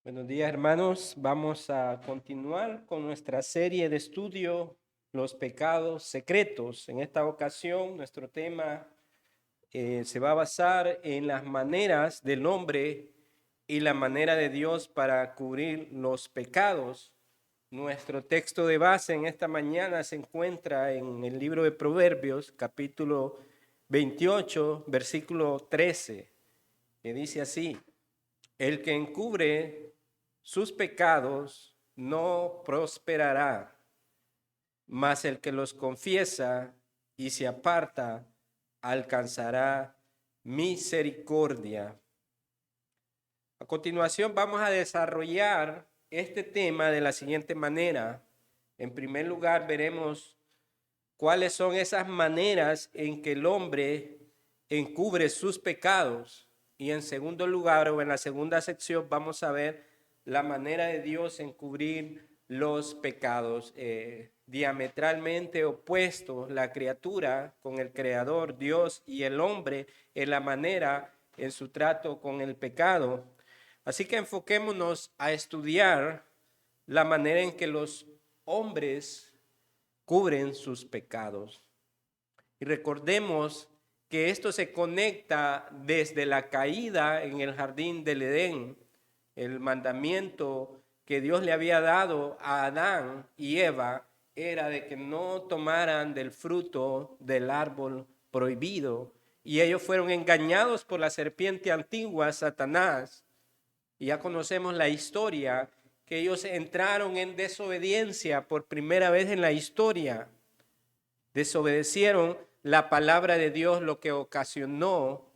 Buenos días, hermanos. Vamos a continuar con nuestra serie de estudio, Los pecados secretos. En esta ocasión, nuestro tema se va a basar en las maneras del hombre y la manera de Dios para cubrir los pecados. Nuestro texto de base en esta mañana se encuentra en el libro de Proverbios, capítulo 28, versículo 13, que dice así: el que encubre sus pecados no prosperará, mas el que los confiesa y se aparta alcanzará misericordia. A continuación vamos a desarrollar este tema de la siguiente manera. En primer lugar, veremos cuáles son esas maneras en que el hombre encubre sus pecados. Y en segundo lugar, o en la segunda sección, vamos a ver la manera de Dios en cubrir los pecados. Diametralmente opuestos, la criatura con el Creador, Dios, y el hombre en la manera en su trato con el pecado. Así que enfoquémonos a estudiar la manera en que los hombres cubren sus pecados. Y recordemos que esto se conecta desde la caída en el jardín del Edén, el mandamiento que Dios le había dado a Adán y Eva era de que no tomaran del fruto del árbol prohibido. Y ellos fueron engañados por la serpiente antigua, Satanás. Y ya conocemos la historia, que ellos entraron en desobediencia por primera vez en la historia. Desobedecieron la palabra de Dios, lo que ocasionó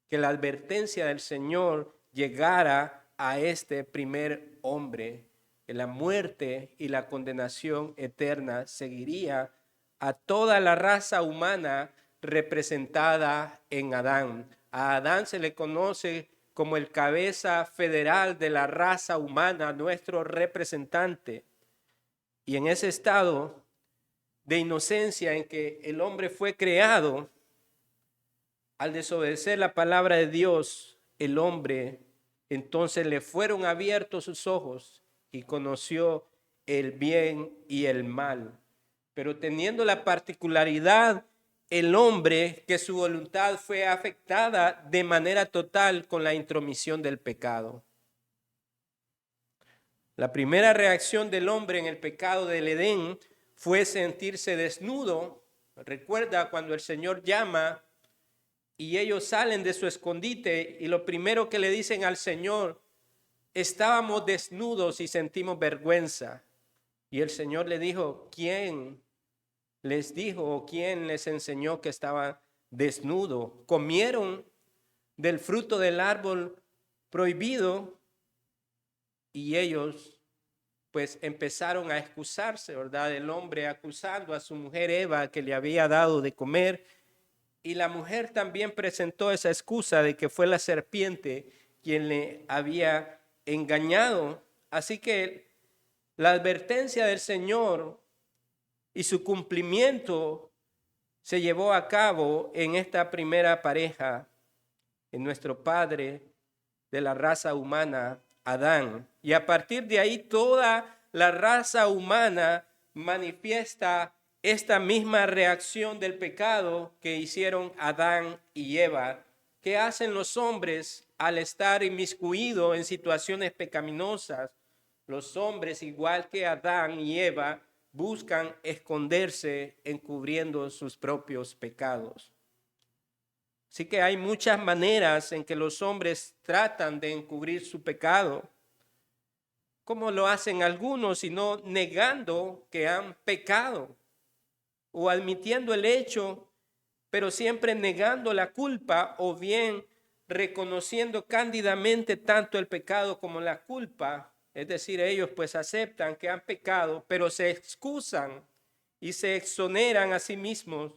que la advertencia del Señor llegara a este primer hombre, que la muerte y la condenación eterna seguiría a toda la raza humana representada en Adán. A Adán se le conoce como el cabeza federal de la raza humana, nuestro representante. Y en ese estado de inocencia en que el hombre fue creado, al desobedecer la palabra de Dios, el hombre entonces le fueron abiertos sus ojos y conoció el bien y el mal. Pero teniendo la particularidad el hombre que su voluntad fue afectada de manera total con la intromisión del pecado. La primera reacción del hombre en el pecado del Edén fue sentirse desnudo. Recuerda cuando el Señor llama y ellos salen de su escondite y lo primero que le dicen al Señor: estábamos desnudos y sentimos vergüenza. Y el Señor le dijo: ¿quién les dijo o quién les enseñó que estaban desnudos? Comieron del fruto del árbol prohibido y ellos pues empezaron a excusarse, ¿verdad? El hombre acusando a su mujer Eva que le había dado de comer, y la mujer también presentó esa excusa de que fue la serpiente quien le había engañado. Así que la advertencia del Señor y su cumplimiento se llevó a cabo en esta primera pareja, en nuestro padre de la raza humana, Adán. Y a partir de ahí toda la raza humana manifiesta esta misma reacción del pecado que hicieron Adán y Eva. ¿Qué hacen los hombres al estar inmiscuidos en situaciones pecaminosas? Los hombres, igual que Adán y Eva, buscan esconderse encubriendo sus propios pecados. Así que hay muchas maneras en que los hombres tratan de encubrir su pecado. ¿Cómo lo hacen algunos? Sino negando que han pecado o admitiendo el hecho, pero siempre negando la culpa, o bien reconociendo cándidamente tanto el pecado como la culpa. Es decir, ellos pues aceptan que han pecado, pero se excusan y se exoneran a sí mismos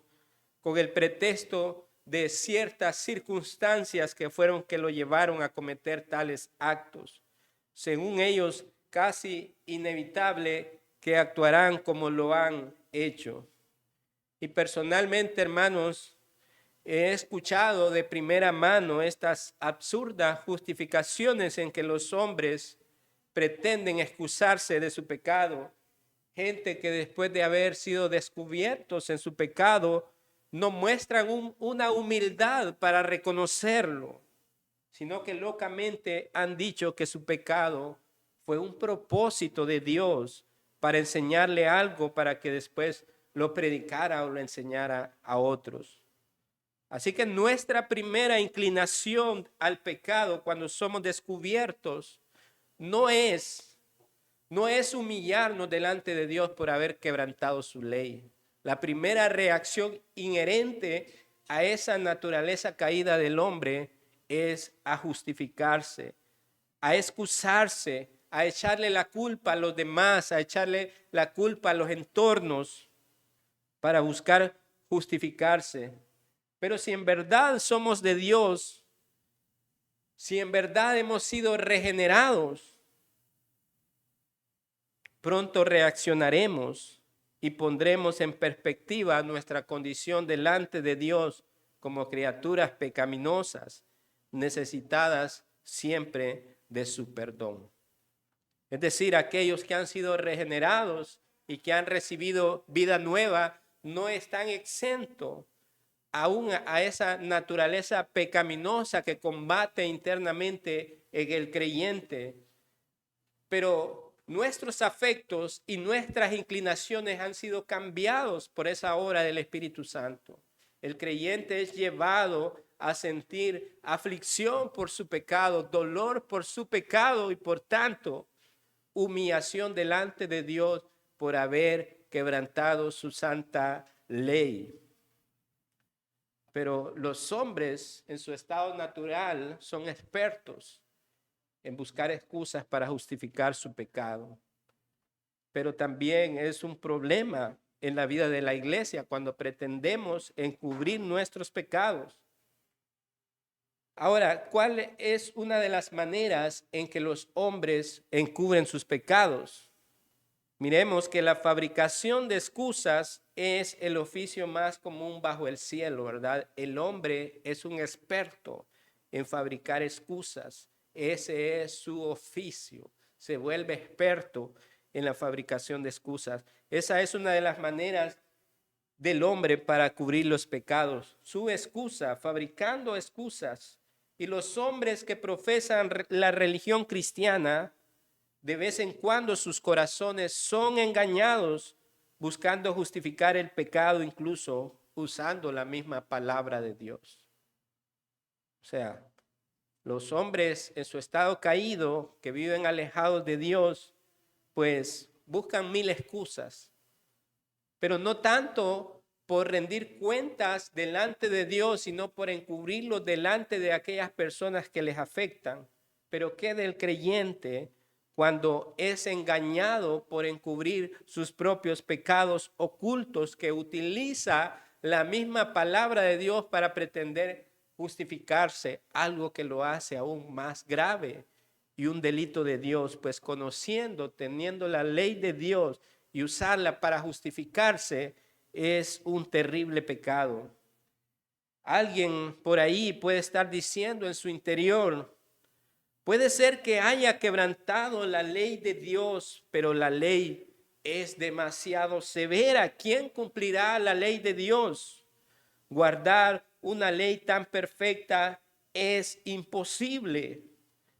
con el pretexto de ciertas circunstancias que fueron que lo llevaron a cometer tales actos. Según ellos, casi inevitable que actuarán como lo han hecho. Y personalmente, hermanos, he escuchado de primera mano estas absurdas justificaciones en que los hombres pretenden excusarse de su pecado, gente que después de haber sido descubiertos en su pecado, no muestran una humildad para reconocerlo, sino que locamente han dicho que su pecado fue un propósito de Dios para enseñarle algo para que después lo predicara o lo enseñara a otros. Así que nuestra primera inclinación al pecado cuando somos descubiertos no es humillarnos delante de Dios por haber quebrantado su ley. La primera reacción inherente a esa naturaleza caída del hombre es a justificarse, a excusarse, a echarle la culpa a los demás, a echarle la culpa a los entornos para buscar justificarse. Pero si en verdad somos de Dios, si en verdad hemos sido regenerados, pronto reaccionaremos y pondremos en perspectiva nuestra condición delante de Dios como criaturas pecaminosas, necesitadas siempre de su perdón. Es decir, aquellos que han sido regenerados y que han recibido vida nueva no están exentos aún a esa naturaleza pecaminosa que combate internamente en el creyente. Pero nuestros afectos y nuestras inclinaciones han sido cambiados por esa obra del Espíritu Santo. El creyente es llevado a sentir aflicción por su pecado, dolor por su pecado y por tanto humillación delante de Dios por haber quebrantado su santa ley. Pero los hombres en su estado natural son expertos en buscar excusas para justificar su pecado. Pero también es un problema en la vida de la iglesia cuando pretendemos encubrir nuestros pecados. Ahora, ¿cuál es una de las maneras en que los hombres encubren sus pecados? Miremos que la fabricación de excusas es el oficio más común bajo el cielo, ¿verdad? El hombre es un experto en fabricar excusas. Ese es su oficio. Se vuelve experto en la fabricación de excusas. Esa es una de las maneras del hombre para cubrir los pecados. Su excusa, fabricando excusas. Y los hombres que profesan la religión cristiana, de vez en cuando sus corazones son engañados buscando justificar el pecado, incluso usando la misma palabra de Dios. O sea, los hombres en su estado caído, que viven alejados de Dios, pues buscan mil excusas, pero no tanto por rendir cuentas delante de Dios, sino por encubrirlos delante de aquellas personas que les afectan. Pero ¿qué del creyente cuando es engañado por encubrir sus propios pecados ocultos, que utiliza la misma palabra de Dios para pretender justificarse, algo que lo hace aún más grave y un delito de Dios, pues conociendo, teniendo la ley de Dios y usarla para justificarse es un terrible pecado? Alguien por ahí puede estar diciendo en su interior: puede ser que haya quebrantado la ley de Dios, pero la ley es demasiado severa. ¿Quién cumplirá la ley de Dios? Guardar una ley tan perfecta es imposible.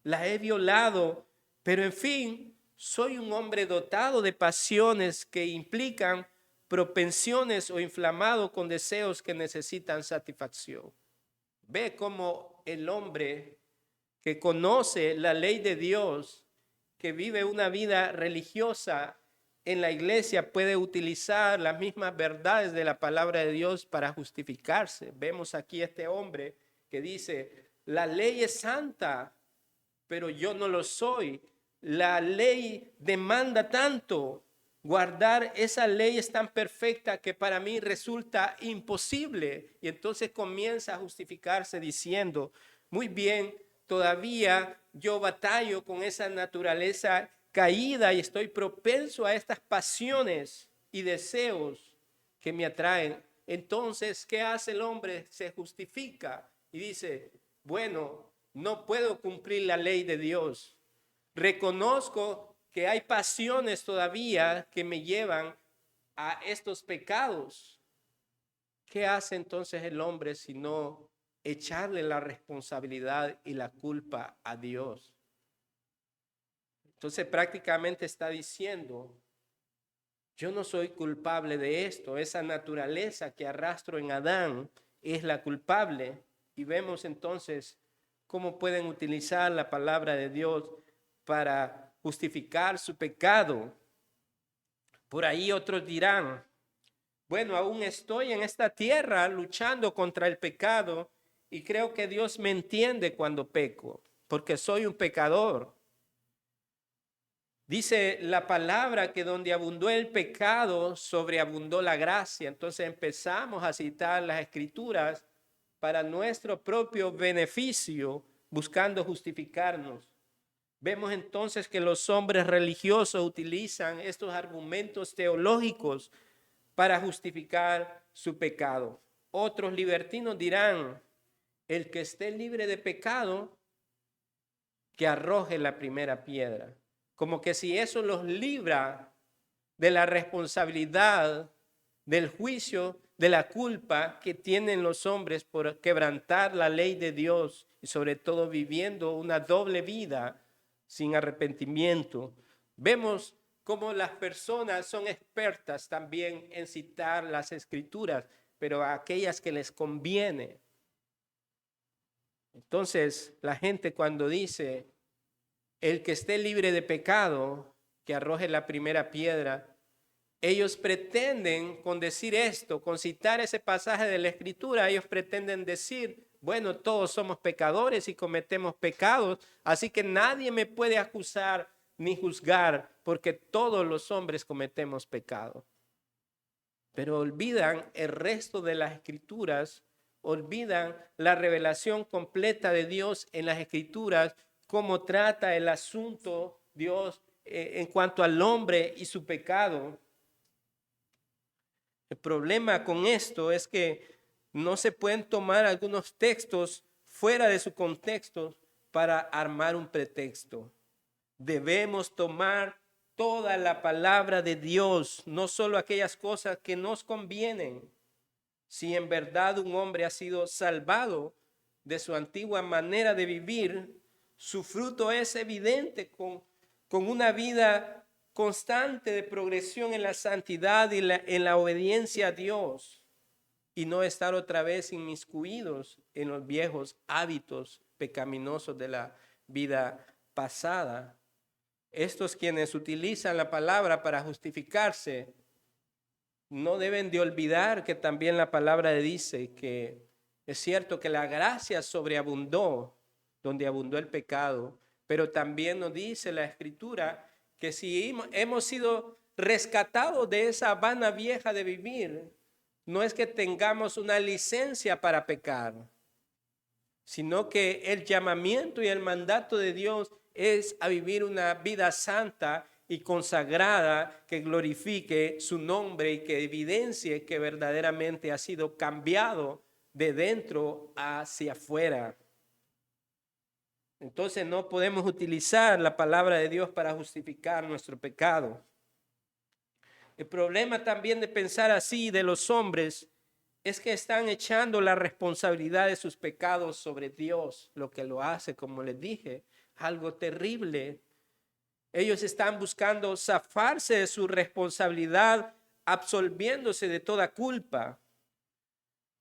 La he violado, pero en fin, soy un hombre dotado de pasiones que implican propensiones o inflamado con deseos que necesitan satisfacción. Ve cómo el hombre que conoce la ley de Dios, que vive una vida religiosa en la iglesia, puede utilizar las mismas verdades de la palabra de Dios para justificarse. Vemos aquí este hombre que dice: la ley es santa, pero yo no lo soy. La ley demanda tanto. Guardar esa ley es tan perfecta que para mí resulta imposible. Y entonces comienza a justificarse diciendo: muy bien, todavía yo batallo con esa naturaleza caída y estoy propenso a estas pasiones y deseos que me atraen. Entonces, ¿qué hace el hombre? Se justifica y dice: bueno, no puedo cumplir la ley de Dios. Reconozco que hay pasiones todavía que me llevan a estos pecados. ¿Qué hace entonces el hombre sino echarle la responsabilidad y la culpa a Dios? Entonces prácticamente está diciendo, yo no soy culpable de esto, esa naturaleza que arrastro en Adán es la culpable. Y vemos entonces cómo pueden utilizar la palabra de Dios para justificar su pecado. Por ahí otros dirán, bueno, aún estoy en esta tierra luchando contra el pecado y creo que Dios me entiende cuando peco, porque soy un pecador. Dice la palabra que donde abundó el pecado, sobreabundó la gracia. Entonces empezamos a citar las escrituras para nuestro propio beneficio, buscando justificarnos. Vemos entonces que los hombres religiosos utilizan estos argumentos teológicos para justificar su pecado. Otros libertinos dirán, el que esté libre de pecado, que arroje la primera piedra. Como que si eso los libra de la responsabilidad, del juicio, de la culpa que tienen los hombres por quebrantar la ley de Dios y sobre todo viviendo una doble vida sin arrepentimiento. Vemos cómo las personas son expertas también en citar las escrituras, pero a aquellas que les conviene. Entonces, la gente cuando dice, el que esté libre de pecado, que arroje la primera piedra, ellos pretenden con decir esto, con citar ese pasaje de la Escritura, ellos pretenden decir, bueno, todos somos pecadores y cometemos pecados, así que nadie me puede acusar ni juzgar, porque todos los hombres cometemos pecado. Pero olvidan el resto de las Escrituras, olvidan la revelación completa de Dios en las Escrituras, cómo trata el asunto Dios en cuanto al hombre y su pecado. El problema con esto es que no se pueden tomar algunos textos fuera de su contexto para armar un pretexto. Debemos tomar toda la palabra de Dios, no solo aquellas cosas que nos convienen. Si en verdad un hombre ha sido salvado de su antigua manera de vivir, su fruto es evidente con una vida constante de progresión en la santidad y en la obediencia a Dios, y no estar otra vez inmiscuidos en los viejos hábitos pecaminosos de la vida pasada. Estos quienes utilizan la palabra para justificarse no deben de olvidar que también la palabra dice que es cierto que la gracia sobreabundó donde abundó el pecado, pero también nos dice la Escritura que si hemos sido rescatados de esa vana vieja de vivir, no es que tengamos una licencia para pecar, sino que el llamamiento y el mandato de Dios es a vivir una vida santa y consagrada que glorifique su nombre y que evidencie que verdaderamente ha sido cambiado de dentro hacia afuera. Entonces no podemos utilizar la palabra de Dios para justificar nuestro pecado. El problema también de pensar así de los hombres es que están echando la responsabilidad de sus pecados sobre Dios, lo que lo hace, como les dije, algo terrible. Ellos están buscando zafarse de su responsabilidad, absolviéndose de toda culpa.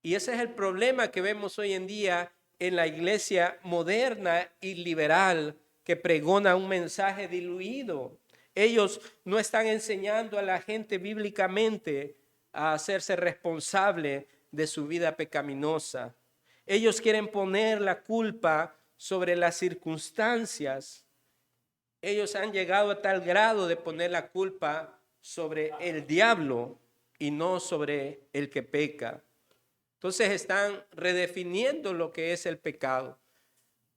Y ese es el problema que vemos hoy en día en la iglesia moderna y liberal que pregona un mensaje diluido. Ellos no están enseñando a la gente bíblicamente a hacerse responsable de su vida pecaminosa. Ellos quieren poner la culpa sobre las circunstancias. Ellos han llegado a tal grado de poner la culpa sobre el diablo y no sobre el que peca. Entonces están redefiniendo lo que es el pecado.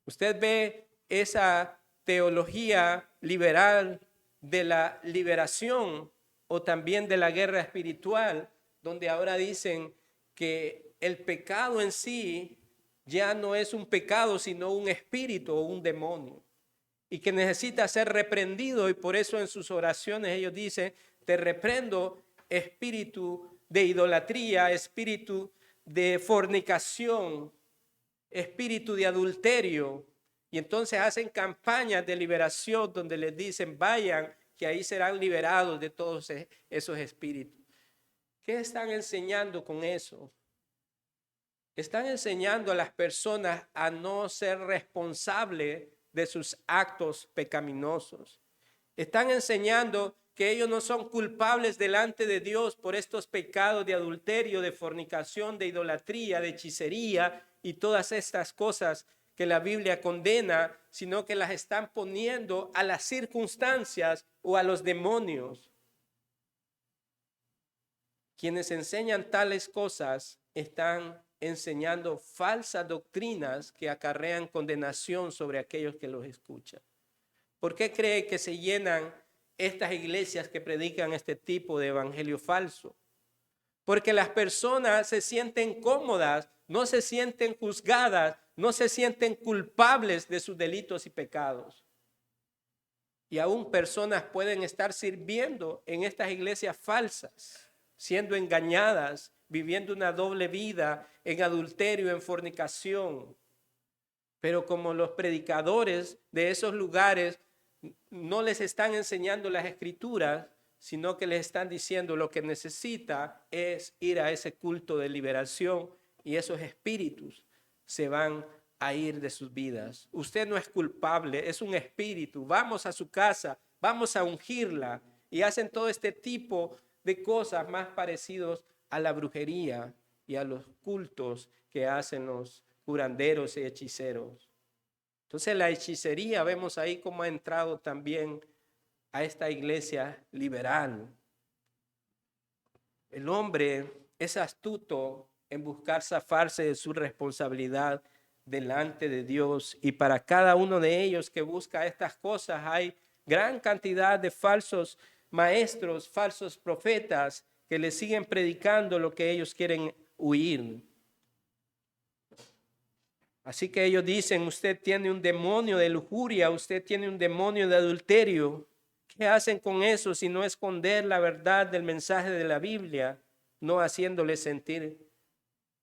Usted ve esa teología liberal de la liberación o también de la guerra espiritual, donde ahora dicen que el pecado en sí ya no es un pecado, sino un espíritu o un demonio. y que necesita ser reprendido, y por eso en sus oraciones ellos dicen: te reprendo, espíritu de idolatría, espíritu de fornicación, espíritu de adulterio. Y entonces hacen campañas de liberación donde les dicen: vayan, que ahí serán liberados de todos esos espíritus. ¿Qué están enseñando con eso? Están enseñando a las personas a no ser responsables de sus actos pecaminosos. Están enseñando que ellos no son culpables delante de Dios por estos pecados de adulterio, de fornicación, de idolatría, de hechicería y todas estas cosas que la Biblia condena, sino que las están poniendo a las circunstancias o a los demonios. Quienes enseñan tales cosas están enseñando falsas doctrinas que acarrean condenación sobre aquellos que los escuchan. ¿Por qué cree que se llenan estas iglesias que predican este tipo de evangelio falso? Porque las personas se sienten cómodas, no se sienten juzgadas, no se sienten culpables de sus delitos y pecados. Y aún personas pueden estar sirviendo en estas iglesias falsas, siendo engañadas, viviendo una doble vida en adulterio, en fornicación. Pero como los predicadores de esos lugares no les están enseñando las escrituras, sino que les están diciendo lo que necesita es ir a ese culto de liberación, y esos espíritus se van a ir de sus vidas. Usted no es culpable, es un espíritu. Vamos a su casa, vamos a ungirla, y hacen todo este tipo de cosas más parecidos a la brujería y a los cultos que hacen los curanderos y hechiceros. Entonces la hechicería, vemos ahí cómo ha entrado también a esta iglesia liberal. El hombre es astuto en buscar zafarse de su responsabilidad delante de Dios, y para cada uno de ellos que busca estas cosas hay gran cantidad de falsos maestros, falsos profetas que le siguen predicando lo que ellos quieren oír. Así que ellos dicen: usted tiene un demonio de lujuria, usted tiene un demonio de adulterio. ¿Qué hacen con eso si no esconder la verdad del mensaje de la Biblia, no haciéndoles sentir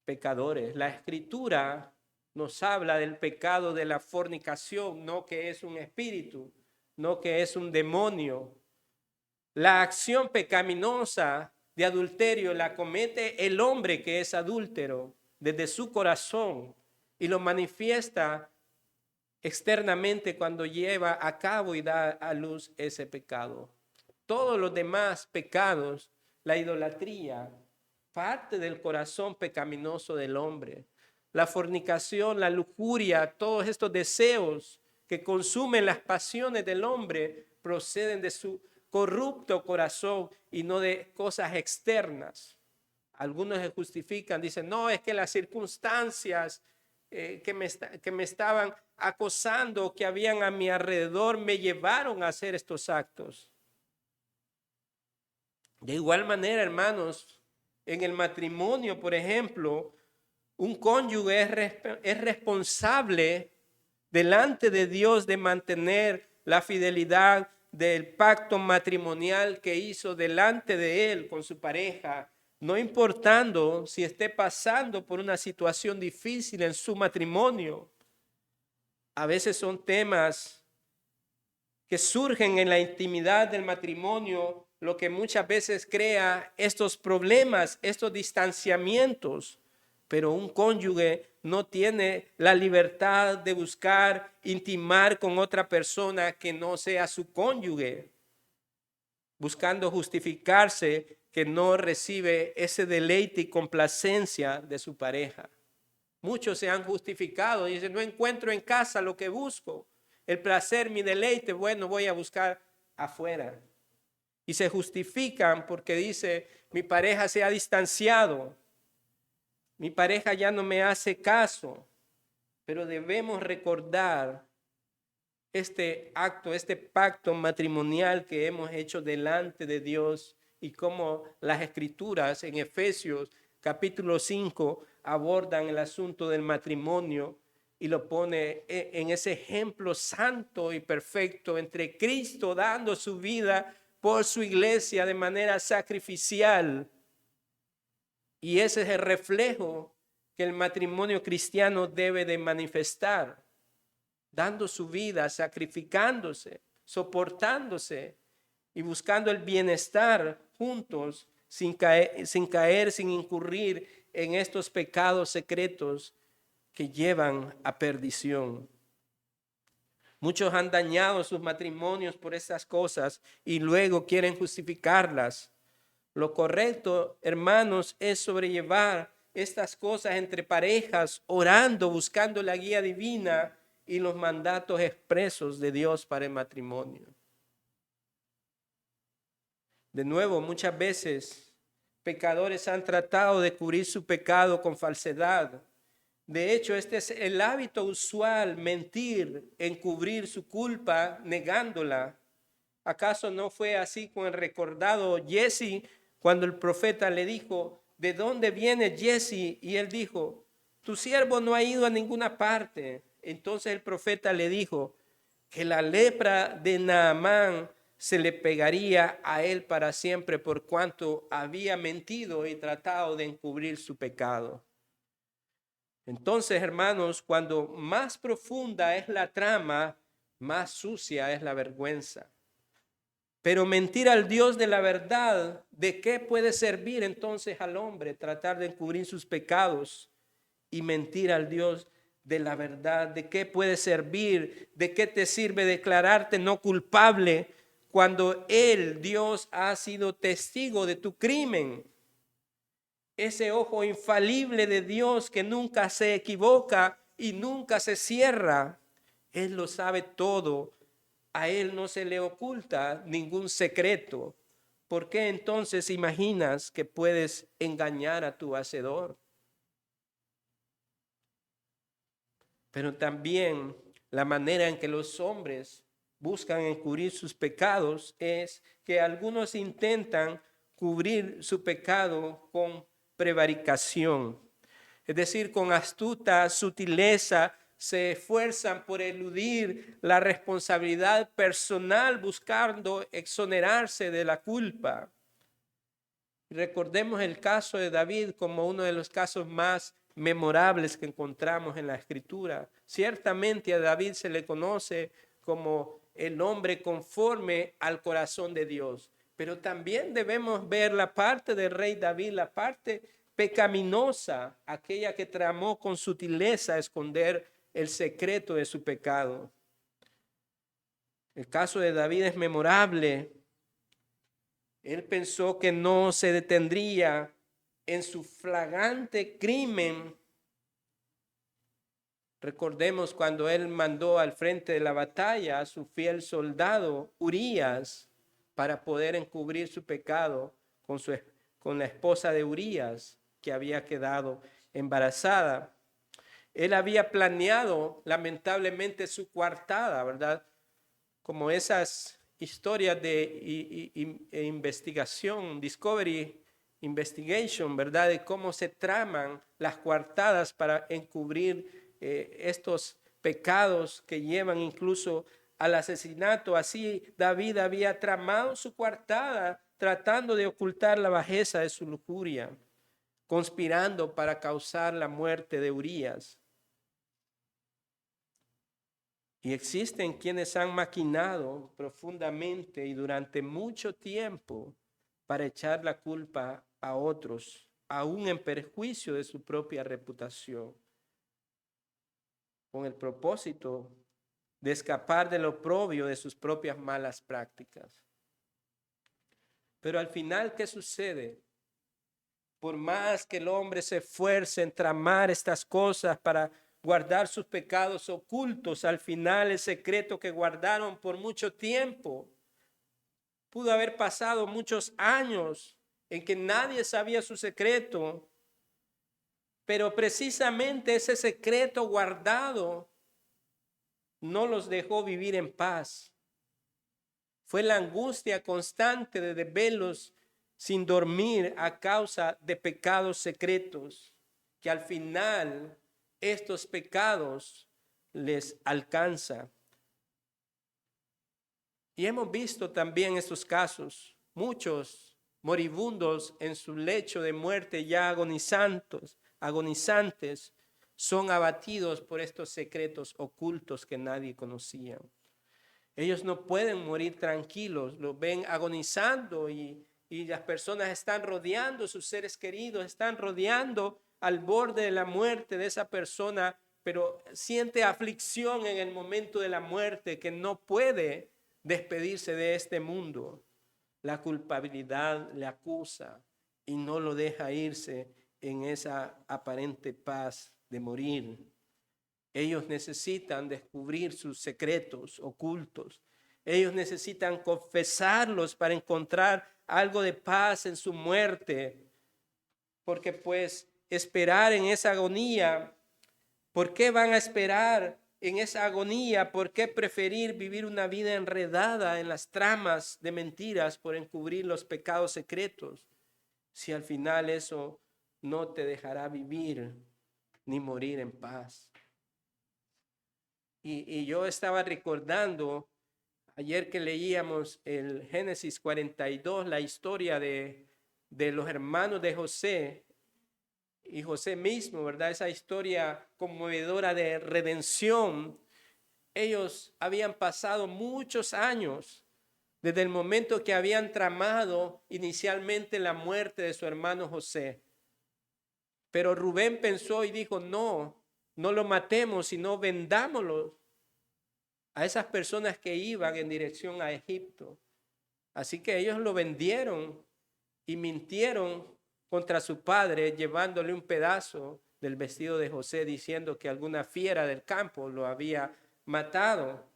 pecadores? La Escritura nos habla del pecado de la fornicación, no que es un espíritu, no que es un demonio. La acción pecaminosa de adulterio la comete el hombre que es adúltero desde su corazón, y lo manifiesta externamente cuando lleva a cabo y da a luz ese pecado. Todos los demás pecados, la idolatría, parte del corazón pecaminoso del hombre. La fornicación, la lujuria, todos estos deseos que consumen las pasiones del hombre proceden de su corrupto corazón y no de cosas externas. Algunos se justifican, dicen: no, es que las circunstancias que me estaban acosando, que habían a mi alrededor, me llevaron a hacer estos actos. De igual manera, hermanos, en el matrimonio, por ejemplo, un cónyuge es responsable delante de Dios de mantener la fidelidad del pacto matrimonial que hizo delante de él con su pareja, no importando si esté pasando por una situación difícil en su matrimonio. A veces son temas que surgen en la intimidad del matrimonio, lo que muchas veces crea estos problemas, estos distanciamientos. Pero un cónyuge no tiene la libertad de buscar intimar con otra persona que no sea su cónyuge, buscando justificarse que no recibe ese deleite y complacencia de su pareja. Muchos se han justificado y dicen: no encuentro en casa lo que busco, el placer, mi deleite, bueno, voy a buscar afuera. Y se justifican porque dice: mi pareja se ha distanciado, mi pareja ya no me hace caso. Pero debemos recordar este acto, este pacto matrimonial que hemos hecho delante de Dios, y cómo las Escrituras en Efesios capítulo 5 abordan el asunto del matrimonio y lo pone en ese ejemplo santo y perfecto entre Cristo dando su vida por su iglesia de manera sacrificial. Y ese es el reflejo que el matrimonio cristiano debe de manifestar, dando su vida, sacrificándose, soportándose y buscando el bienestar juntos sin caer, sin incurrir en estos pecados secretos que llevan a perdición. Muchos han dañado sus matrimonios por estas cosas y luego quieren justificarlas. Lo correcto, hermanos, es sobrellevar estas cosas entre parejas, orando, buscando la guía divina y los mandatos expresos de Dios para el matrimonio. De nuevo, muchas veces pecadores han tratado de cubrir su pecado con falsedad. De hecho, este es el hábito usual, mentir, encubrir su culpa, negándola. ¿Acaso no fue así con el recordado Jesse cuando el profeta le dijo, ¿de dónde viene Jesse? Y él dijo, tu siervo no ha ido a ninguna parte. Entonces el profeta le dijo que la lepra de Naamán se le pegaría a él para siempre por cuanto había mentido y tratado de encubrir su pecado. Entonces, hermanos, cuando más profunda es la trama, más sucia es la vergüenza. Pero mentir al Dios de la verdad, ¿de qué puede servir entonces al hombre tratar de encubrir sus pecados y mentir al Dios de la verdad? ¿De qué puede servir? ¿De qué te sirve declararte no culpable cuando Él, Dios, ha sido testigo de tu crimen? Ese ojo infalible de Dios que nunca se equivoca y nunca se cierra. Él lo sabe todo. A Él no se le oculta ningún secreto. ¿Por qué entonces imaginas que puedes engañar a tu hacedor? Pero también la manera en que los hombres buscan encubrir sus pecados es que algunos intentan cubrir su pecado con prevaricación, es decir, con astuta sutileza se esfuerzan por eludir la responsabilidad personal buscando exonerarse de la culpa. Recordemos el caso de David como uno de los casos más memorables que encontramos en la Escritura. Ciertamente a David se le conoce como el hombre conforme al corazón de Dios. Pero también debemos ver la parte del rey David, la parte pecaminosa, aquella que tramó con sutileza esconder el secreto de su pecado. El caso de David es memorable. Él pensó que no se detendría en su flagrante crimen. Recordemos cuando él mandó al frente de la batalla a su fiel soldado Urías para poder encubrir su pecado con la esposa de Urías que había quedado embarazada. Él había planeado lamentablemente su coartada, ¿verdad? Como esas historias de investigación, Discovery Investigation, ¿verdad? De cómo se traman las coartadas para encubrir estos pecados que llevan incluso al asesinato. Así David había tramado su coartada tratando de ocultar la bajeza de su lujuria, conspirando para causar la muerte de Urías. Y existen quienes han maquinado profundamente y durante mucho tiempo para echar la culpa a otros, aún en perjuicio de su propia reputación, con el propósito de escapar del oprobio de sus propias malas prácticas. Pero al final, ¿qué sucede? Por más que el hombre se esfuerce en tramar estas cosas para guardar sus pecados ocultos, al final el secreto que guardaron por mucho tiempo, pudo haber pasado muchos años en que nadie sabía su secreto, pero precisamente ese secreto guardado no los dejó vivir en paz. Fue la angustia constante de desvelos sin dormir a causa de pecados secretos, que al final estos pecados les alcanza. Y hemos visto también estos casos, muchos moribundos en su lecho de muerte ya agonizantes, son abatidos por estos secretos ocultos que nadie conocía. Ellos no pueden morir tranquilos, los ven agonizando y las personas están rodeando, sus seres queridos están rodeando al borde de la muerte de esa persona, pero siente aflicción en el momento de la muerte, que no puede despedirse de este mundo. La culpabilidad le acusa y no lo deja irse en esa aparente paz de morir. Ellos necesitan descubrir sus secretos ocultos. Ellos necesitan confesarlos para encontrar algo de paz en su muerte. Porque pues esperar en esa agonía, ¿por qué van a esperar en esa agonía? ¿Por qué preferir vivir una vida enredada en las tramas de mentiras por encubrir los pecados secretos? Si al final eso no te dejará vivir ni morir en paz. Y yo estaba recordando ayer que leíamos el Génesis 42, la historia de los hermanos de José y José mismo, ¿verdad? Esa historia conmovedora de redención. Ellos habían pasado muchos años desde el momento que habían tramado inicialmente la muerte de su hermano José. Pero Rubén pensó y dijo, no lo matemos, sino vendámoslo a esas personas que iban en dirección a Egipto. Así que ellos lo vendieron y mintieron contra su padre, llevándole un pedazo del vestido de José, diciendo que alguna fiera del campo lo había matado.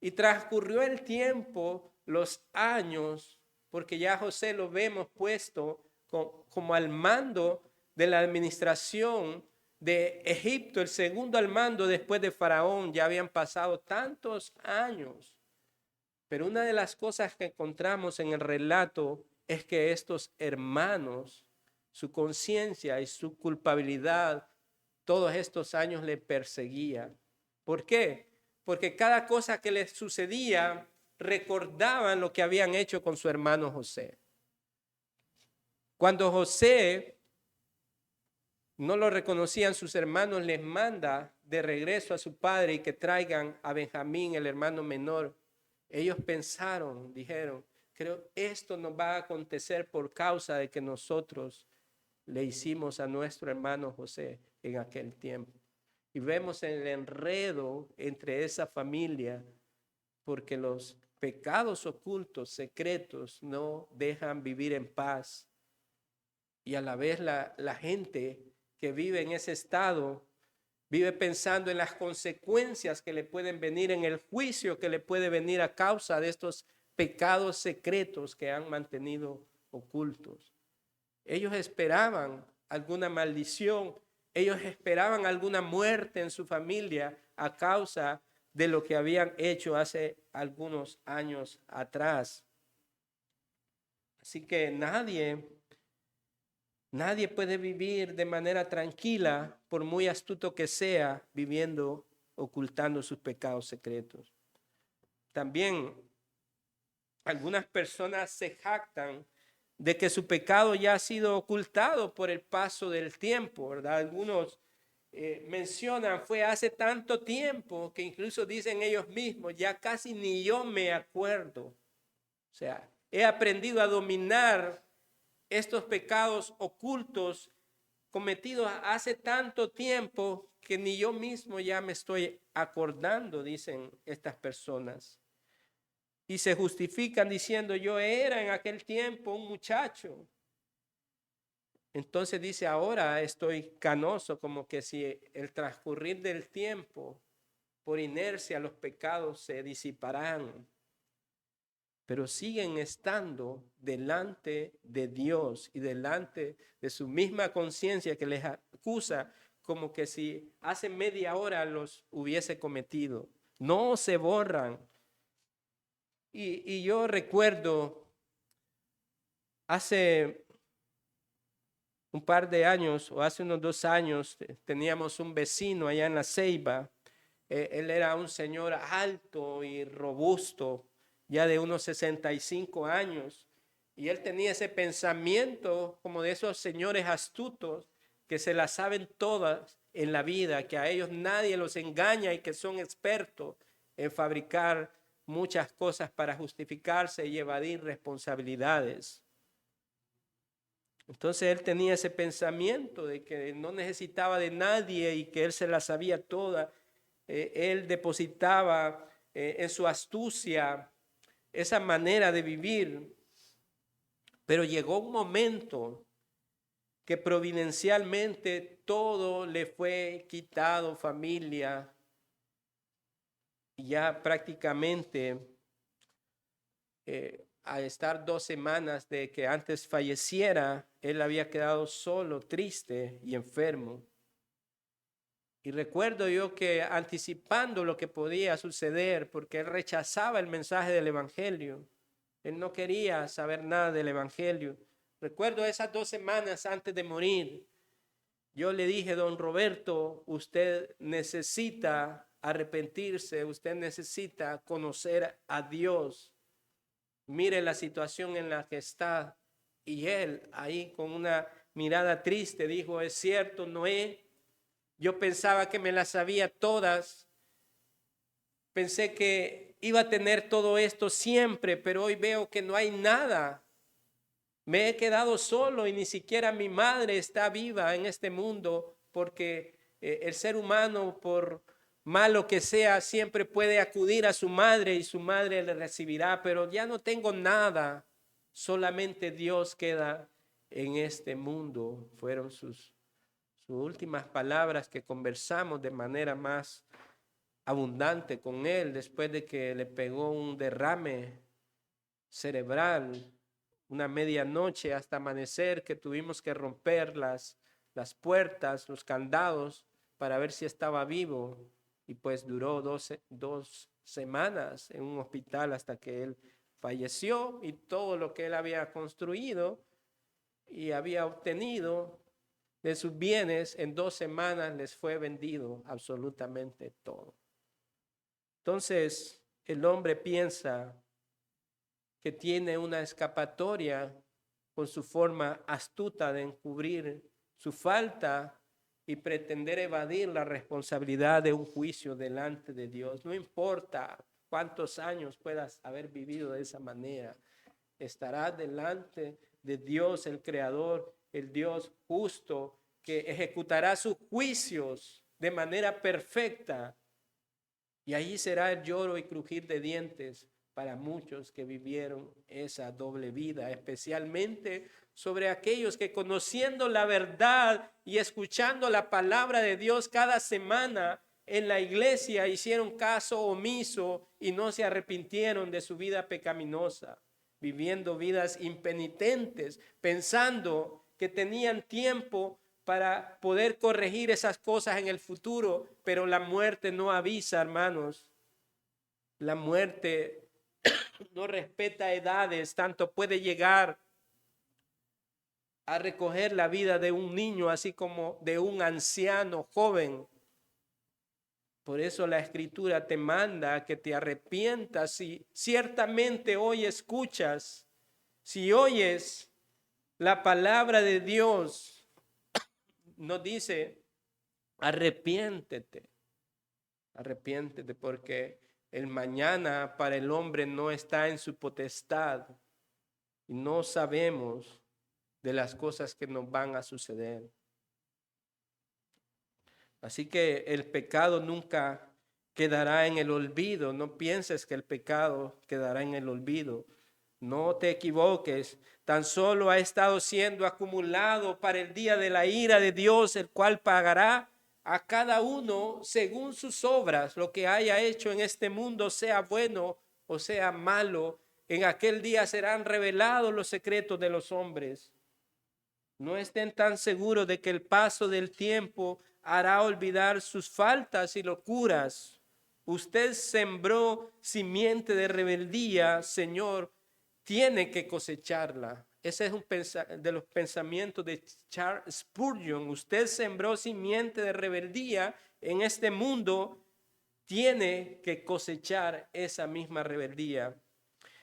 Y transcurrió el tiempo, los años, porque ya José lo vemos puesto como al mando de la administración de Egipto, el segundo al mando después de Faraón. Ya habían pasado tantos años. Pero una de las cosas que encontramos en el relato es que estos hermanos, su conciencia y su culpabilidad, todos estos años le perseguía. ¿Por qué? Porque cada cosa que les sucedía recordaban lo que habían hecho con su hermano José. Cuando José no lo reconocían sus hermanos, les manda de regreso a su padre y que traigan a Benjamín, el hermano menor. Ellos pensaron, dijeron, creo esto nos va a acontecer por causa de que nosotros le hicimos a nuestro hermano José en aquel tiempo. Y vemos el enredo entre esa familia, porque los pecados ocultos, secretos, no dejan vivir en paz. Y a la vez la gente que vive en ese estado vive pensando en las consecuencias que le pueden venir, en el juicio que le puede venir a causa de estos pecados secretos que han mantenido ocultos. Ellos esperaban alguna maldición, ellos esperaban alguna muerte en su familia a causa de lo que habían hecho hace algunos años atrás. Así que nadie puede vivir de manera tranquila, por muy astuto que sea, viviendo, ocultando sus pecados secretos. También algunas personas se jactan de que su pecado ya ha sido ocultado por el paso del tiempo, ¿verdad? Algunos mencionan, fue hace tanto tiempo que incluso dicen ellos mismos, ya casi ni yo me acuerdo. O sea, he aprendido a dominar estos pecados ocultos cometidos hace tanto tiempo que ni yo mismo ya me estoy acordando, dicen estas personas. Y se justifican diciendo, yo era en aquel tiempo un muchacho. Entonces dice, ahora estoy canoso, como que si el transcurrir del tiempo, por inercia, los pecados se disiparán. Pero siguen estando delante de Dios y delante de su misma conciencia que les acusa, como que si hace media hora los hubiese cometido. No se borran. Y yo recuerdo hace un par de años o hace unos 2 años teníamos un vecino allá en La Ceiba Él era un señor alto y robusto, ya de unos 65 años. Y él tenía ese pensamiento como de esos señores astutos que se las saben todas en la vida, que a ellos nadie los engaña y que son expertos en fabricar muchas cosas para justificarse y evadir responsabilidades. Entonces él tenía ese pensamiento de que no necesitaba de nadie y que él se la sabía toda. Él depositaba en su astucia esa manera de vivir, pero llegó un momento que providencialmente todo le fue quitado, familia, y ya prácticamente a estar 2 semanas de que antes falleciera, él había quedado solo, triste y enfermo. Y recuerdo yo que anticipando lo que podía suceder, porque él rechazaba el mensaje del Evangelio, él no quería saber nada del Evangelio. Recuerdo esas 2 semanas antes de morir, yo le dije, don Roberto, usted necesita arrepentirse, usted necesita conocer a Dios. Mire la situación en la que está. Y él ahí con una mirada triste dijo, es cierto, Noé, yo pensaba que me las sabía todas, pensé que iba a tener todo esto siempre, pero hoy veo que no hay nada. Me he quedado solo y ni siquiera mi madre está viva en este mundo porque el ser humano, por malo que sea, siempre puede acudir a su madre y su madre le recibirá, pero ya no tengo nada, solamente Dios queda en este mundo. Fueron sus últimas palabras que conversamos de manera más abundante con él después de que le pegó un derrame cerebral, una medianoche hasta amanecer que tuvimos que romper las puertas, los candados para ver si estaba vivo, y pues duró 2 semanas en un hospital hasta que él falleció, y todo lo que él había construido y había obtenido de sus bienes en 2 semanas les fue vendido absolutamente todo. Entonces el hombre piensa que tiene una escapatoria con su forma astuta de encubrir su falta y pretender evadir la responsabilidad de un juicio delante de Dios. No importa cuántos años puedas haber vivido de esa manera, estarás delante de Dios, el Creador, el Dios justo, que ejecutará sus juicios de manera perfecta. Y allí será el lloro y crujir de dientes para muchos que vivieron esa doble vida, especialmente sobre aquellos que conociendo la verdad y escuchando la palabra de Dios cada semana en la iglesia hicieron caso omiso y no se arrepintieron de su vida pecaminosa, viviendo vidas impenitentes, pensando que tenían tiempo para poder corregir esas cosas en el futuro, pero la muerte no avisa, hermanos. La muerte no respeta edades, tanto puede llegar a recoger la vida de un niño, así como de un anciano joven. Por eso la Escritura te manda a que te arrepientas. Si ciertamente hoy escuchas, si oyes la palabra de Dios, nos dice, arrepiéntete, arrepiéntete, porque el mañana para el hombre no está en su potestad y no sabemos de las cosas que nos van a suceder. Así que el pecado nunca quedará en el olvido. No pienses que el pecado quedará en el olvido. No te equivoques. Tan solo ha estado siendo acumulado para el día de la ira de Dios, el cual pagará a cada uno según sus obras, lo que haya hecho en este mundo, sea bueno o sea malo. En aquel día serán revelados los secretos de los hombres. No estén tan seguros de que el paso del tiempo hará olvidar sus faltas y locuras. Usted sembró simiente de rebeldía, Señor, tiene que cosecharla. Ese es un de los pensamientos de Charles Spurgeon. Usted sembró simiente de rebeldía en este mundo tiene que cosechar esa misma rebeldía.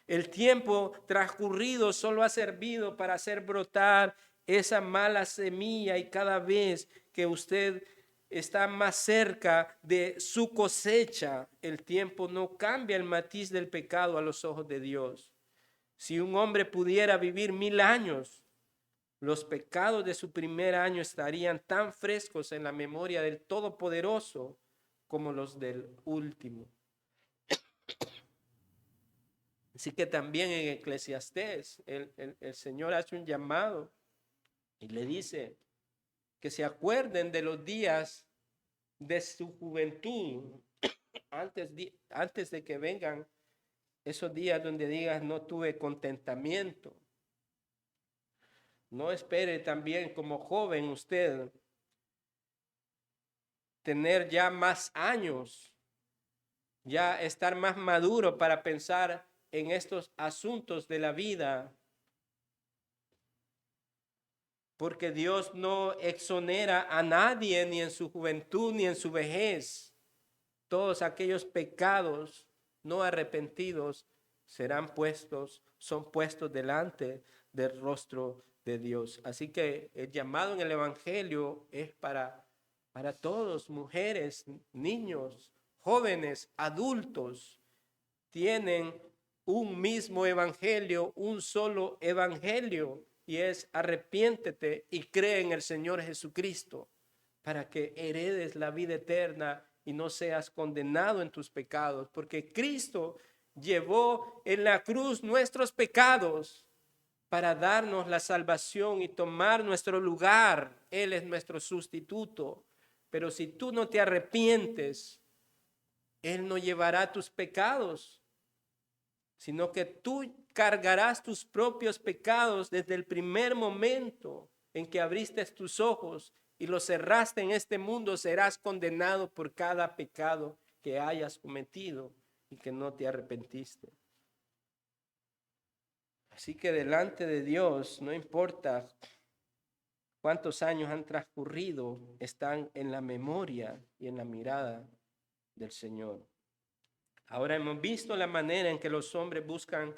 El tiempo transcurrido solo ha servido para hacer brotar esa mala semilla, y cada vez que usted está más cerca de su cosecha, el tiempo no cambia el matiz del pecado a los ojos de Dios. Si un hombre pudiera vivir 1000 años, los pecados de su primer año estarían tan frescos en la memoria del Todopoderoso como los del último. Así que también en Eclesiastés el Señor hace un llamado y le dice que se acuerden de los días de su juventud antes de que vengan esos días donde digas no tuve contentamiento. No espere también como joven usted tener ya más años, ya estar más maduro para pensar en estos asuntos de la vida, porque Dios no exonera a nadie ni en su juventud ni en su vejez. Todos aquellos pecados no arrepentidos son puestos delante del rostro de Dios. Así que el llamado en el Evangelio es para todos, mujeres, niños, jóvenes, adultos. Tienen un mismo evangelio, un solo evangelio, y es arrepiéntete y cree en el Señor Jesucristo para que heredes la vida eterna y no seas condenado en tus pecados, porque Cristo llevó en la cruz nuestros pecados para darnos la salvación y tomar nuestro lugar. Él es nuestro sustituto. Pero si tú no te arrepientes, Él no llevará tus pecados, sino que tú cargarás tus propios pecados desde el primer momento en que abriste tus ojos y los cerraste en este mundo. Serás condenado por cada pecado que hayas cometido y que no te arrepentiste. Así que delante de Dios, no importa cuántos años han transcurrido, están en la memoria y en la mirada del Señor. Ahora hemos visto la manera en que los hombres buscan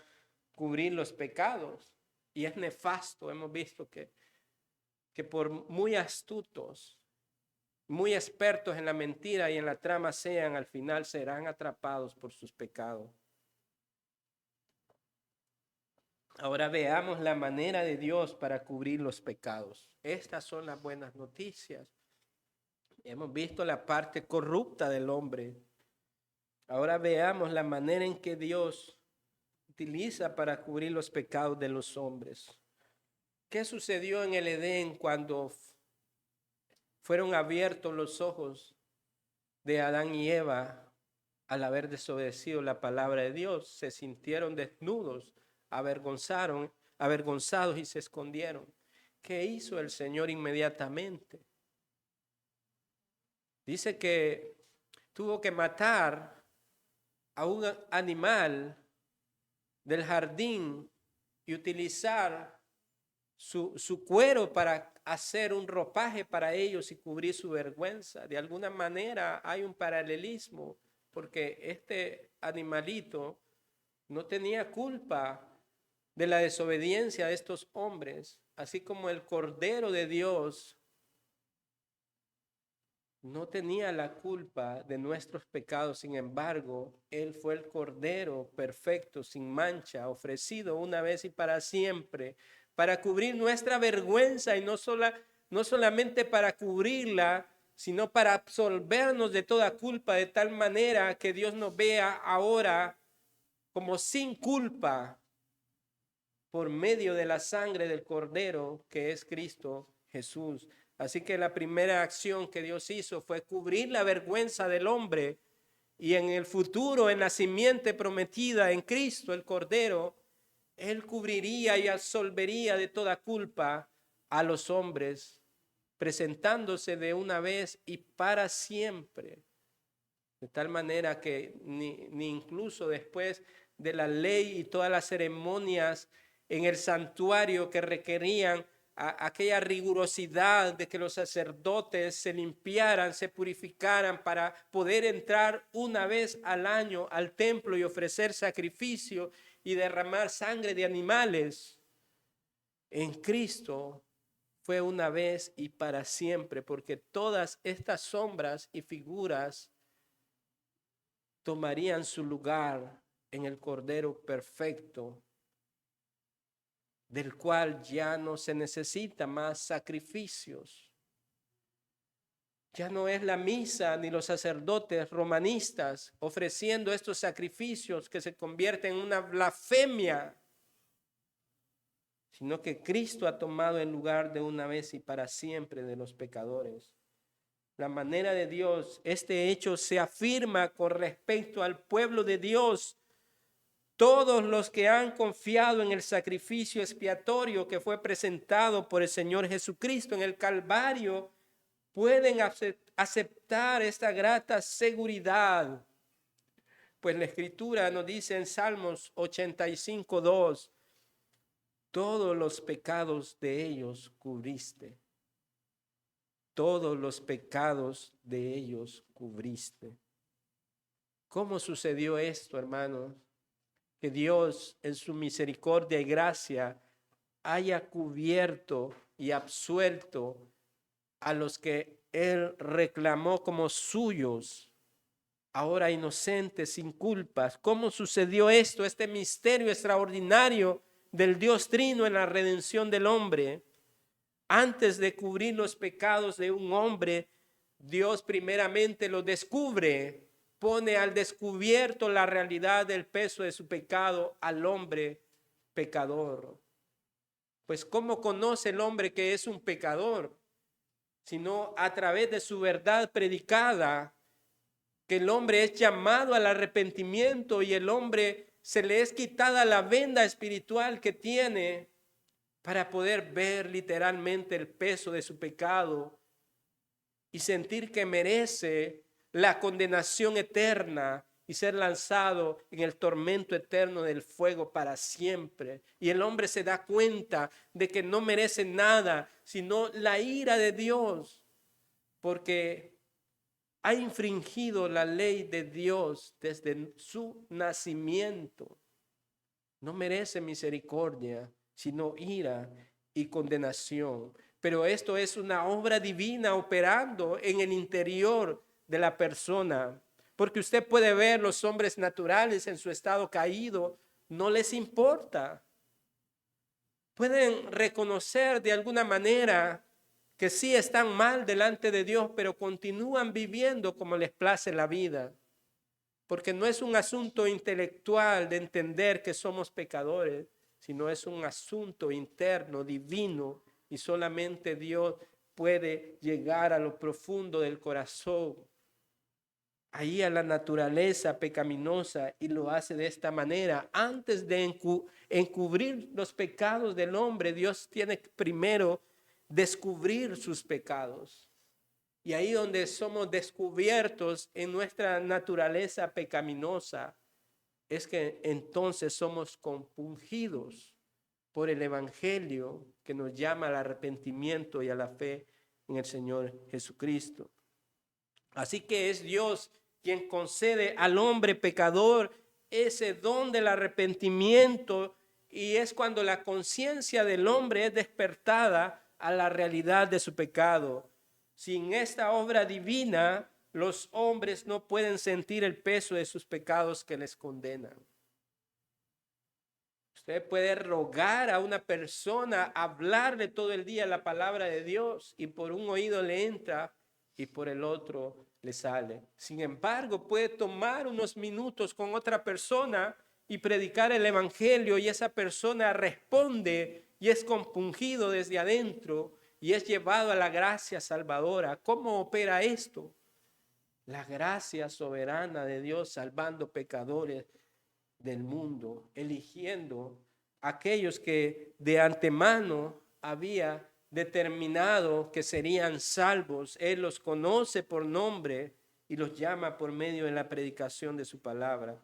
cubrir los pecados, y es nefasto. Hemos visto que por muy astutos, muy expertos en la mentira y en la trama sean, al final serán atrapados por sus pecados. Ahora veamos la manera de Dios para cubrir los pecados. Estas son las buenas noticias. Hemos visto la parte corrupta del hombre. Ahora veamos la manera en que Dios utiliza para cubrir los pecados de los hombres. ¿Qué sucedió en el Edén cuando fueron abiertos los ojos de Adán y Eva al haber desobedecido la palabra de Dios? Se sintieron desnudos, avergonzados y se escondieron. ¿Qué hizo el Señor inmediatamente? Dice que tuvo que matar a un animal del jardín y utilizar su cuero para hacer un ropaje para ellos y cubrir su vergüenza. De alguna manera hay un paralelismo, porque este animalito no tenía culpa de la desobediencia de estos hombres, así como el Cordero de Dios no tenía la culpa de nuestros pecados. Sin embargo, Él fue el Cordero perfecto, sin mancha, ofrecido una vez y para siempre, para cubrir nuestra vergüenza, y no solamente para cubrirla, sino para absolvernos de toda culpa, de tal manera que Dios nos vea ahora como sin culpa por medio de la sangre del Cordero, que es Cristo Jesús. Así que la primera acción que Dios hizo fue cubrir la vergüenza del hombre, y en el futuro, en la simiente prometida en Cristo, el Cordero, Él cubriría y absolvería de toda culpa a los hombres, presentándose de una vez y para siempre. De tal manera que ni incluso después de la ley y todas las ceremonias en el santuario que requerían aquella rigurosidad de que los sacerdotes se limpiaran, se purificaran para poder entrar una vez al año al templo y ofrecer sacrificio y derramar sangre de animales. En Cristo fue una vez y para siempre, porque todas estas sombras y figuras tomarían su lugar en el Cordero perfecto, del cual ya no se necesita más sacrificios. Ya no es la misa ni los sacerdotes romanistas ofreciendo estos sacrificios que se convierten en una blasfemia, sino que Cristo ha tomado el lugar de una vez y para siempre de los pecadores. La manera de Dios, este hecho se afirma con respecto al pueblo de Dios. Todos los que han confiado en el sacrificio expiatorio que fue presentado por el Señor Jesucristo en el Calvario pueden aceptar esta grata seguridad. Pues la Escritura nos dice en Salmos 85:2, todos los pecados de ellos cubriste. Todos los pecados de ellos cubriste. ¿Cómo sucedió esto, hermanos? Que Dios en su misericordia y gracia haya cubierto y absuelto a los que Él reclamó como suyos, ahora inocentes, sin culpas. ¿Cómo sucedió esto, este misterio extraordinario del Dios Trino en la redención del hombre? Antes de cubrir los pecados de un hombre, Dios primeramente lo descubre, pone al descubierto la realidad del peso de su pecado al hombre pecador. Pues ¿cómo conoce el hombre que es un pecador? Sino a través de su verdad predicada, que el hombre es llamado al arrepentimiento y el hombre se le es quitada la venda espiritual que tiene para poder ver literalmente el peso de su pecado y sentir que merece la condenación eterna y ser lanzado en el tormento eterno del fuego para siempre. Y el hombre se da cuenta de que no merece nada, sino la ira de Dios, porque ha infringido la ley de Dios desde su nacimiento. No merece misericordia, sino ira y condenación. Pero esto es una obra divina operando en el interior de la persona. Porque usted puede ver los hombres naturales en su estado caído, no les importa. Pueden reconocer de alguna manera que sí están mal delante de Dios, pero continúan viviendo como les place la vida. Porque no es un asunto intelectual de entender que somos pecadores, sino es un asunto interno, divino, y solamente Dios puede llegar a lo profundo del corazón, ahí a la naturaleza pecaminosa, y lo hace de esta manera. Antes de encubrir los pecados del hombre, Dios tiene que primero descubrir sus pecados. Y ahí donde somos descubiertos en nuestra naturaleza pecaminosa, es que entonces somos compungidos por el Evangelio que nos llama al arrepentimiento y a la fe en el Señor Jesucristo. Así que es Dios quien concede al hombre pecador ese don del arrepentimiento, y es cuando la conciencia del hombre es despertada a la realidad de su pecado. Sin esta obra divina, los hombres no pueden sentir el peso de sus pecados que les condenan. Usted puede rogar a una persona, hablarle todo el día la palabra de Dios, y por un oído le entra y por el otro le sale. Sin embargo, puede tomar unos minutos con otra persona y predicar el evangelio, y esa persona responde y es compungido desde adentro y es llevado a la gracia salvadora. ¿Cómo opera esto? La gracia soberana de Dios salvando pecadores del mundo, eligiendo aquellos que de antemano había determinado que serían salvos. Él los conoce por nombre y los llama por medio de la predicación de su palabra.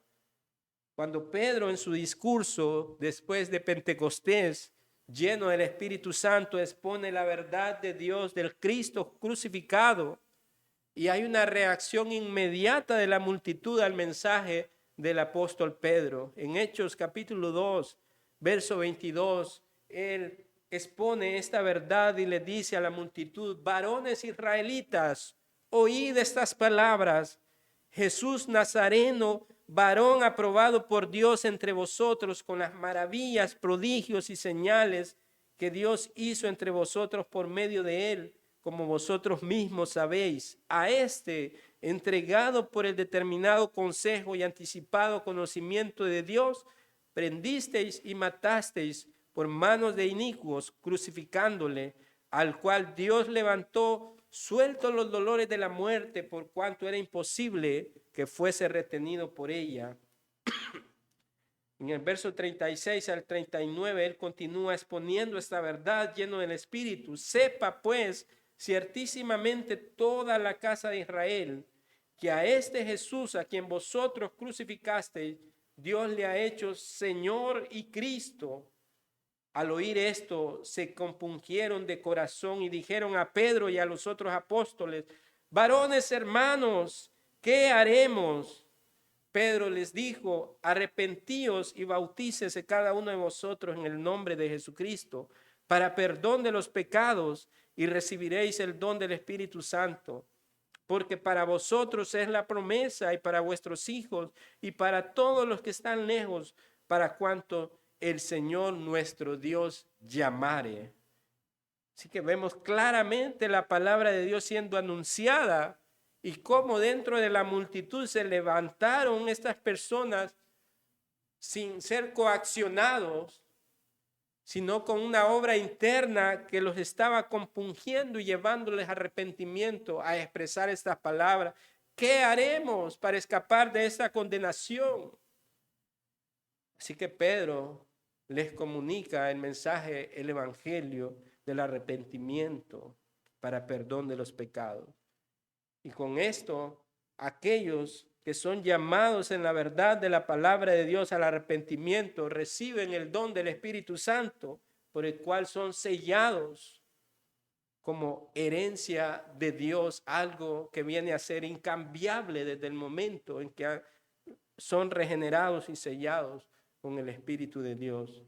Cuando Pedro en su discurso después de Pentecostés lleno del Espíritu Santo, expone la verdad de Dios, del Cristo crucificado. Y hay una reacción inmediata de la multitud al mensaje del apóstol Pedro. En Hechos capítulo 2, verso 22, él expone esta verdad y le dice a la multitud: varones israelitas, oíd estas palabras. Jesús Nazareno, varón aprobado por Dios entre vosotros con las maravillas, prodigios y señales que Dios hizo entre vosotros por medio de él, como vosotros mismos sabéis. A este, entregado por el determinado consejo y anticipado conocimiento de Dios, prendisteis y matasteis por manos de inicuos, crucificándole, al cual Dios levantó sueltos los dolores de la muerte, por cuanto era imposible que fuese retenido por ella. En el verso 36 al 39, él continúa exponiendo esta verdad lleno del Espíritu. Sepa pues ciertísimamente toda la casa de Israel, que a este Jesús, a quien vosotros crucificasteis, Dios le ha hecho Señor y Cristo. Al oír esto, se compungieron de corazón y dijeron a Pedro y a los otros apóstoles: varones hermanos, ¿qué haremos? Pedro les dijo: arrepentíos y bautícese cada uno de vosotros en el nombre de Jesucristo para perdón de los pecados, y recibiréis el don del Espíritu Santo. Porque para vosotros es la promesa, y para vuestros hijos, y para todos los que están lejos, para cuanto el Señor nuestro Dios llamare. Así que vemos claramente la palabra de Dios siendo anunciada, y cómo dentro de la multitud se levantaron estas personas sin ser coaccionados, sino con una obra interna que los estaba compungiendo y llevándoles arrepentimiento a expresar estas palabras. ¿Qué haremos para escapar de esta condenación? Así que Pedro les comunica el mensaje, el evangelio del arrepentimiento para perdón de los pecados. Y con esto, aquellos que son llamados en la verdad de la palabra de Dios al arrepentimiento reciben el don del Espíritu Santo, por el cual son sellados como herencia de Dios, algo que viene a ser incambiable desde el momento en que son regenerados y sellados con el Espíritu de Dios.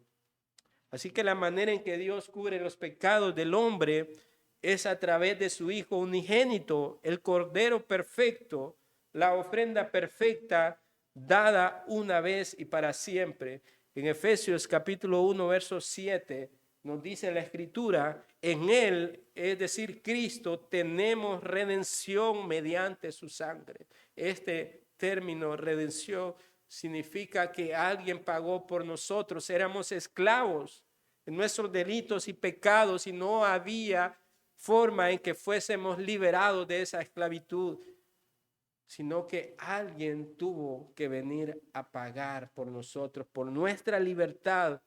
Así que la manera en que Dios cubre los pecados del hombre es a través de su Hijo unigénito, el Cordero perfecto, la ofrenda perfecta dada una vez y para siempre. En Efesios capítulo 1, verso 7, nos dice la Escritura: en Él, es decir, Cristo, tenemos redención mediante su sangre. Este término, redención, significa que alguien pagó por nosotros. Éramos esclavos en nuestros delitos y pecados y no había forma en que fuésemos liberados de esa esclavitud, sino que alguien tuvo que venir a pagar por nosotros, por nuestra libertad.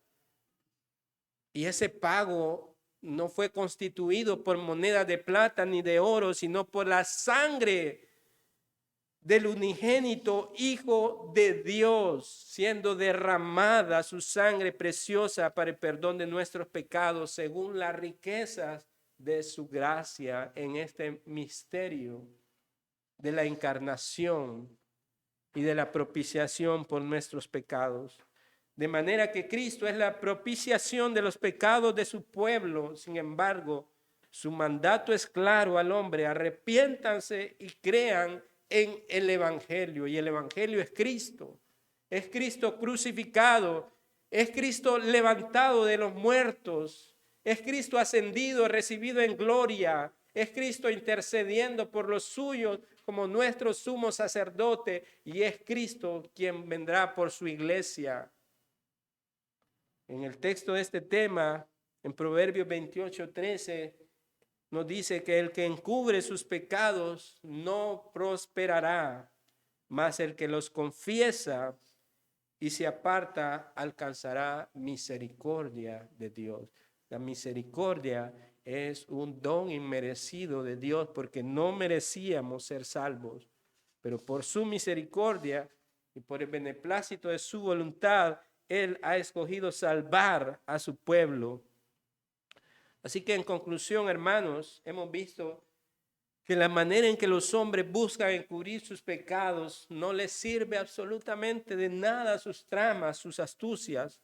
Y ese pago no fue constituido por monedas de plata ni de oro, sino por la sangre del unigénito Hijo de Dios, siendo derramada su sangre preciosa para el perdón de nuestros pecados, según las riquezas de su gracia en este misterio de la encarnación y de la propiciación por nuestros pecados. De manera que Cristo es la propiciación de los pecados de su pueblo. Sin embargo, su mandato es claro al hombre: arrepiéntanse y crean en el Evangelio. Y el Evangelio es Cristo crucificado, es Cristo levantado de los muertos, es Cristo ascendido, recibido en gloria, es Cristo intercediendo por los suyos como nuestro sumo sacerdote, y es Cristo quien vendrá por su iglesia. En el texto de este tema, en Proverbios 28:13, nos dice que el que encubre sus pecados no prosperará, mas el que los confiesa y se aparta alcanzará misericordia de Dios. La misericordia es un don inmerecido de Dios, porque no merecíamos ser salvos, pero por su misericordia y por el beneplácito de su voluntad, Él ha escogido salvar a su pueblo. Así que en conclusión, hermanos, hemos visto que la manera en que los hombres buscan encubrir sus pecados no les sirve absolutamente de nada sus tramas, sus astucias.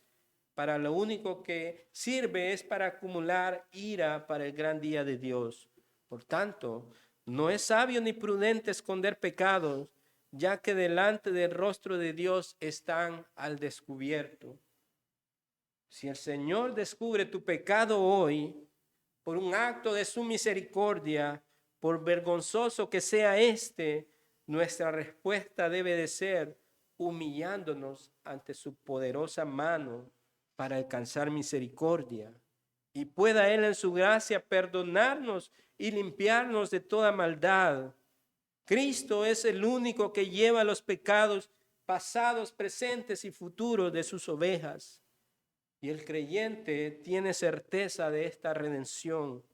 Para lo único que sirve es para acumular ira para el gran día de Dios. Por tanto, no es sabio ni prudente esconder pecados, ya que delante del rostro de Dios están al descubierto. Si el Señor descubre tu pecado hoy, por un acto de su misericordia, por vergonzoso que sea nuestra respuesta debe de ser humillándonos ante su poderosa mano para alcanzar misericordia. Y pueda Él en su gracia perdonarnos y limpiarnos de toda maldad. Cristo es el único que lleva los pecados pasados, presentes y futuros de sus ovejas. Y el creyente tiene certeza de esta redención,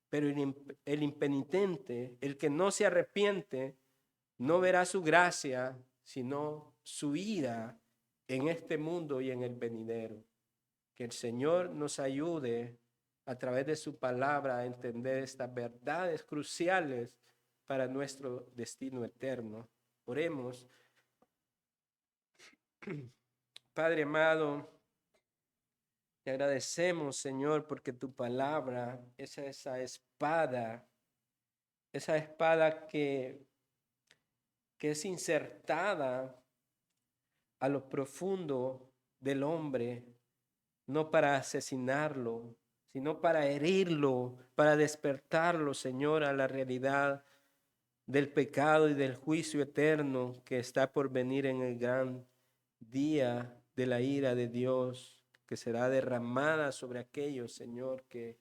pero el impenitente, el que no se arrepiente, no verá su gracia, sino su ira en este mundo y en el venidero. Que el Señor nos ayude a través de su palabra a entender estas verdades cruciales para nuestro destino eterno. Oremos. Padre amado, te agradecemos, Señor, porque tu palabra es esa espada que es insertada a lo profundo del hombre, no para asesinarlo, sino para herirlo, para despertarlo, Señor, a la realidad del pecado y del juicio eterno que está por venir en el gran día de la ira de Dios, que será derramada sobre aquellos, Señor, que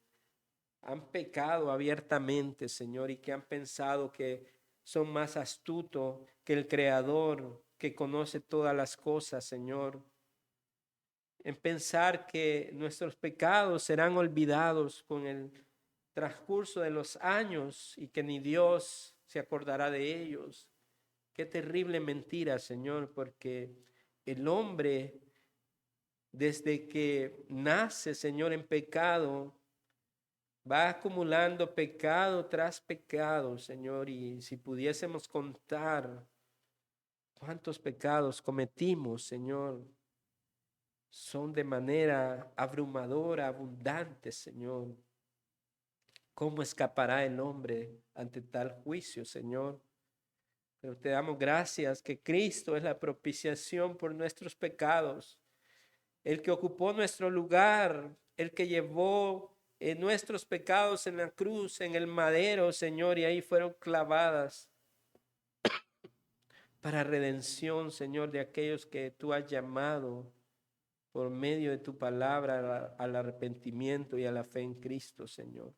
han pecado abiertamente, Señor, y que han pensado que son más astutos que el Creador, que conoce todas las cosas, Señor. En pensar que nuestros pecados serán olvidados con el transcurso de los años y que ni Dios se acordará de ellos. Qué terrible mentira, Señor, porque el hombre, desde que nace, Señor, en pecado, va acumulando pecado tras pecado, Señor, y si pudiésemos contar cuántos pecados cometimos, Señor, son de manera abrumadora, abundante, Señor. ¿Cómo escapará el hombre ante tal juicio, Señor? Pero te damos gracias que Cristo es la propiciación por nuestros pecados, el que ocupó nuestro lugar, el que llevó nuestros pecados en la cruz, en el madero, Señor, y ahí fueron clavadas para redención, Señor, de aquellos que tú has llamado por medio de tu palabra al arrepentimiento y a la fe en Cristo, Señor.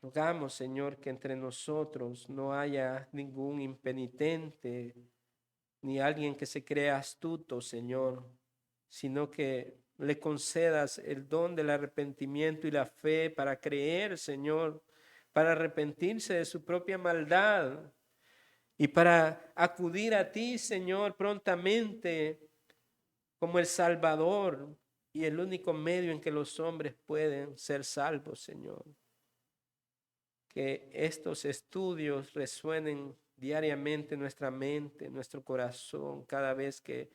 Rogamos, Señor, que entre nosotros no haya ningún impenitente, ni alguien que se crea astuto, Señor, sino que le concedas el don del arrepentimiento y la fe para creer, Señor, para arrepentirse de su propia maldad y para acudir a ti, Señor, prontamente como el Salvador y el único medio en que los hombres pueden ser salvos, Señor. Que estos estudios resuenen diariamente en nuestra mente, en nuestro corazón, cada vez que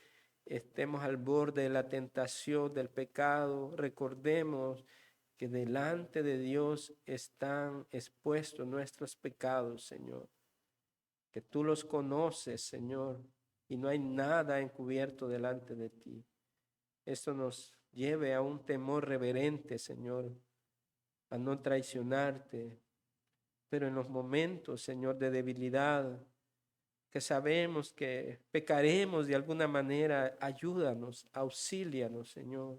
estemos al borde de la tentación del pecado. Recordemos que delante de Dios están expuestos nuestros pecados, Señor. Que tú los conoces, Señor, y no hay nada encubierto delante de ti. Esto nos lleve a un temor reverente, Señor, a no traicionarte. Pero en los momentos, Señor, de debilidad, que sabemos que pecaremos de alguna manera, ayúdanos, auxílianos, Señor.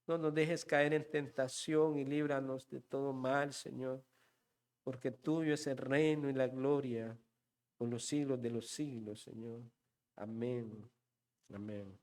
No nos dejes caer en tentación y líbranos de todo mal, Señor, porque tuyo es el reino y la gloria por los siglos de los siglos, Señor. Amén. Amén.